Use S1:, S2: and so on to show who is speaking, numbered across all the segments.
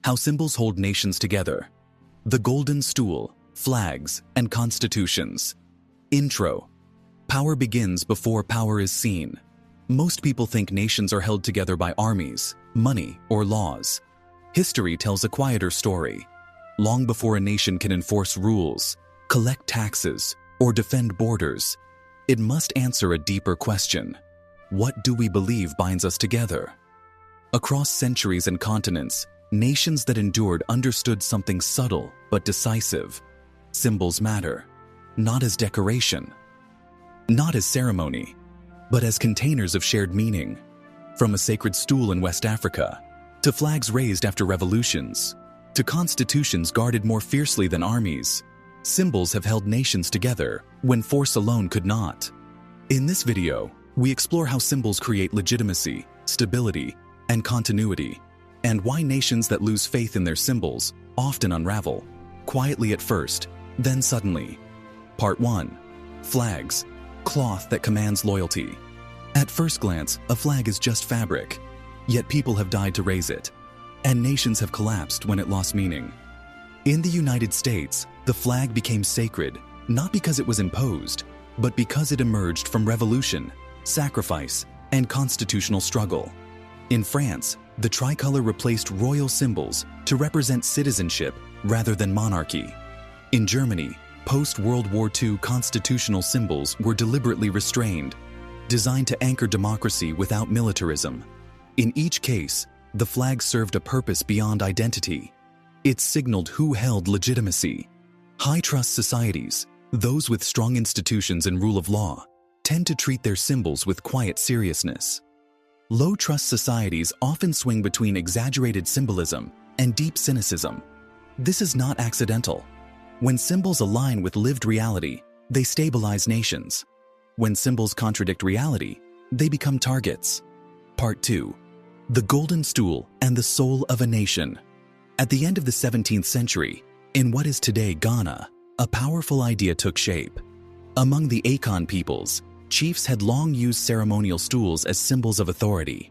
S1: How symbols hold nations together. The Golden Stool, flags, and constitutions. Intro. Power begins before power is seen. Most people think nations are held together by armies, money, or laws. History tells a quieter story. Long before a nation can enforce rules, collect taxes, or defend borders, it must answer a deeper question. What do we believe binds us together? Across centuries and continents, nations that endured understood something subtle but decisive. Symbols matter, not as decoration, not as ceremony, but as containers of shared meaning. From a sacred stool in West Africa, to flags raised after revolutions, to constitutions guarded more fiercely than armies, symbols have held nations together when force alone could not. In this video, we explore how symbols create legitimacy, stability, and continuity, and why nations that lose faith in their symbols often unravel, quietly at first, then suddenly. Part 1. Flags, cloth that commands loyalty. At first glance, a flag is just fabric, yet people have died to raise it, and nations have collapsed when it lost meaning. In the United States, the flag became sacred, not because it was imposed, but because it emerged from revolution, sacrifice, and constitutional struggle. In France, the tricolor replaced royal symbols to represent citizenship rather than monarchy. In Germany, post-World War II constitutional symbols were deliberately restrained, designed to anchor democracy without militarism. In each case, the flag served a purpose beyond identity. It signaled who held legitimacy. High-trust societies, those with strong institutions and rule of law, tend to treat their symbols with quiet seriousness. Low-trust societies often swing between exaggerated symbolism and deep cynicism. This is not accidental. When symbols align with lived reality, they stabilize nations. When symbols contradict reality, they become targets. Part 2. The Golden Stool and the Soul of a Nation. At the end of the 17th century, in what is today Ghana, a powerful idea took shape. Among the Akan peoples, chiefs had long used ceremonial stools as symbols of authority.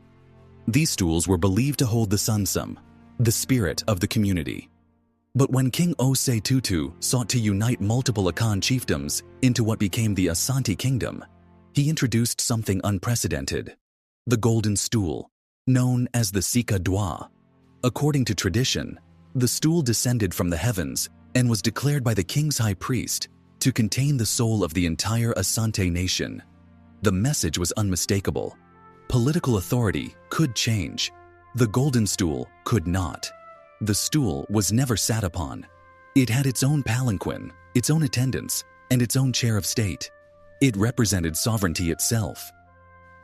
S1: These stools were believed to hold the sunsum, the spirit of the community. But when King Osei Tutu sought to unite multiple Akan chiefdoms into what became the Asante Kingdom, he introduced something unprecedented: the Golden Stool, known as the Sika Dwa. According to tradition, the stool descended from the heavens and was declared by the king's high priest to contain the soul of the entire Asante nation. The message was unmistakable. Political authority could change. The Golden Stool could not. The stool was never sat upon. It had its own palanquin, its own attendants, and its own chair of state. It represented sovereignty itself.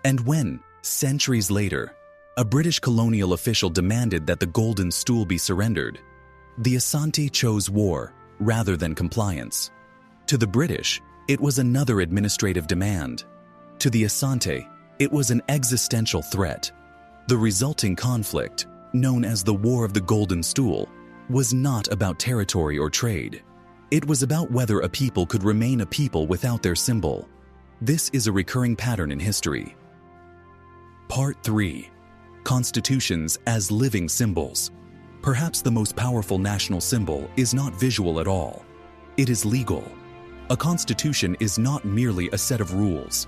S1: And when, centuries later, a British colonial official demanded that the Golden Stool be surrendered, the Asante chose war rather than compliance. To the British, it was another administrative demand. To the Asante, it was an existential threat. The resulting conflict, known as the War of the Golden Stool, was not about territory or trade. It was about whether a people could remain a people without their symbol. This is a recurring pattern in history. Part 3. Constitutions as living symbols. Perhaps the most powerful national symbol is not visual at all. It is legal. A constitution is not merely a set of rules.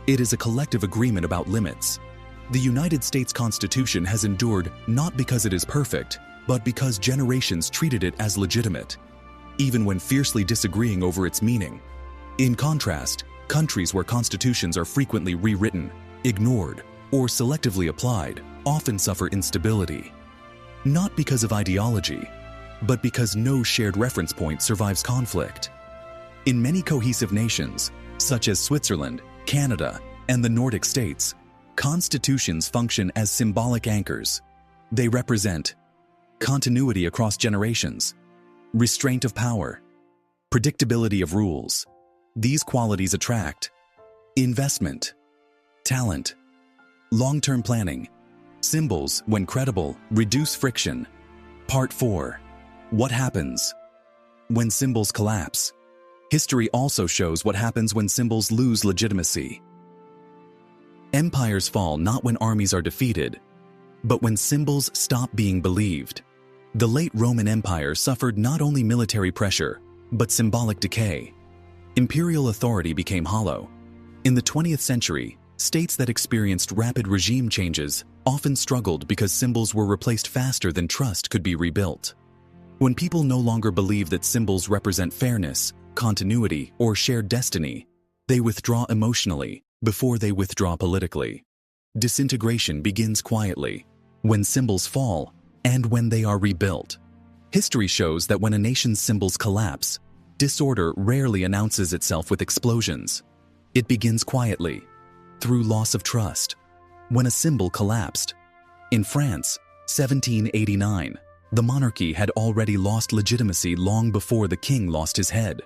S1: It is a collective agreement about limits. The United States Constitution has endured not because it is perfect, but because generations treated it as legitimate, even when fiercely disagreeing over its meaning. In contrast, countries where constitutions are frequently rewritten, ignored, or selectively applied often suffer instability. Not because of ideology, but because no shared reference point survives conflict. In many cohesive nations, such as Switzerland, Canada, and the Nordic states, constitutions function as symbolic anchors. They represent continuity across generations, restraint of power, predictability of rules. These qualities attract investment, talent, long-term planning. Symbols, when credible, reduce friction. Part 4. What happens when symbols collapse? History also shows what happens when symbols lose legitimacy. Empires fall not when armies are defeated, but when symbols stop being believed. The late Roman Empire suffered not only military pressure, but symbolic decay. Imperial authority became hollow. In the 20th century, states that experienced rapid regime changes often struggled because symbols were replaced faster than trust could be rebuilt. When people no longer believe that symbols represent fairness, continuity, or shared destiny, they withdraw emotionally before they withdraw politically. Disintegration begins quietly, when symbols fall and when they are rebuilt. History shows that when a nation's symbols collapse, disorder rarely announces itself with explosions. It begins quietly, through loss of trust. When a symbol collapsed. In France, 1789, the monarchy had already lost legitimacy long before the king lost his head.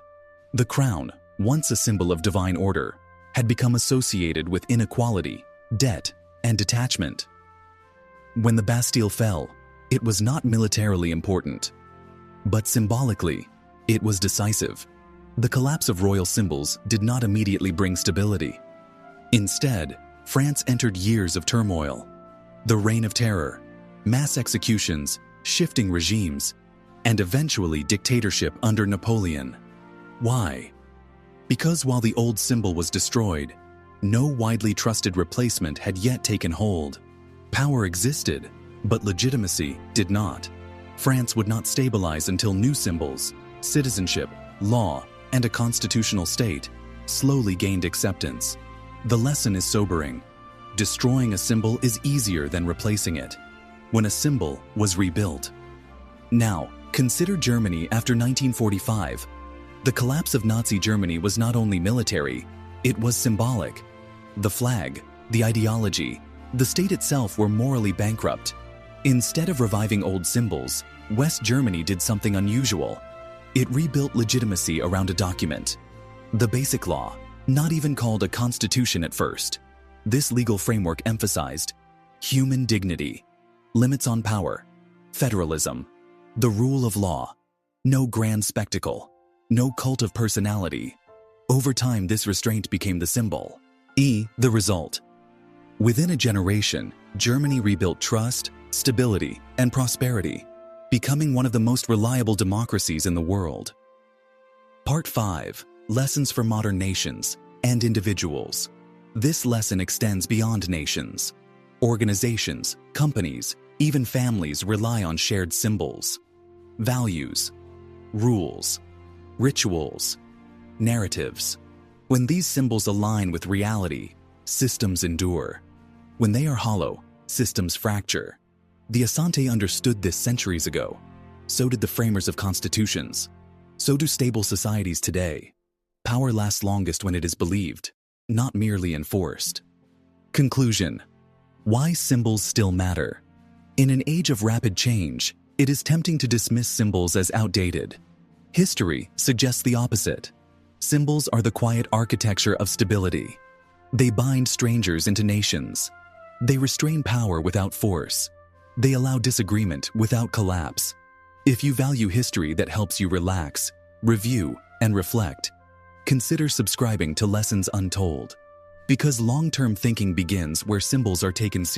S1: The crown, once a symbol of divine order, had become associated with inequality, debt, and detachment. When the Bastille fell, it was not militarily important, but symbolically, it was decisive. The collapse of royal symbols did not immediately bring stability. Instead, France entered years of turmoil. The Reign of Terror, mass executions, shifting regimes, and eventually dictatorship under Napoleon. Why? Because while the old symbol was destroyed, no widely trusted replacement had yet taken hold. Power existed, but legitimacy did not. France would not stabilize until new symbols, citizenship, law, and a constitutional state slowly gained acceptance. The lesson is sobering. Destroying a symbol is easier than replacing it. When a symbol was rebuilt. Now, consider Germany after 1945. The collapse of Nazi Germany was not only military, it was symbolic. The flag, the ideology, the state itself were morally bankrupt. Instead of reviving old symbols, West Germany did something unusual. It rebuilt legitimacy around a document. The Basic Law, not even called a constitution at first. This legal framework emphasized human dignity, limits on power, federalism, the rule of law, no grand spectacle, no cult of personality. Over time, this restraint became the symbol. The result. Within a generation, Germany rebuilt trust, stability, and prosperity, becoming one of the most reliable democracies in the world. Part 5. Lessons for modern nations and individuals. This lesson extends beyond nations. Organizations, companies, even families rely on shared symbols, values, rules, rituals, narratives. When these symbols align with reality, systems endure. When they are hollow, systems fracture. The Asante understood this centuries ago. So did the framers of constitutions. So do stable societies today. Power lasts longest when it is believed, not merely enforced. Conclusion. Why symbols still matter. In an age of rapid change, it is tempting to dismiss symbols as outdated. History suggests the opposite. Symbols are the quiet architecture of stability. They bind strangers into nations. They restrain power without force. They allow disagreement without collapse. If you value history that helps you relax, review, and reflect, consider subscribing to Lessons Untold. Because long-term thinking begins where symbols are taken seriously.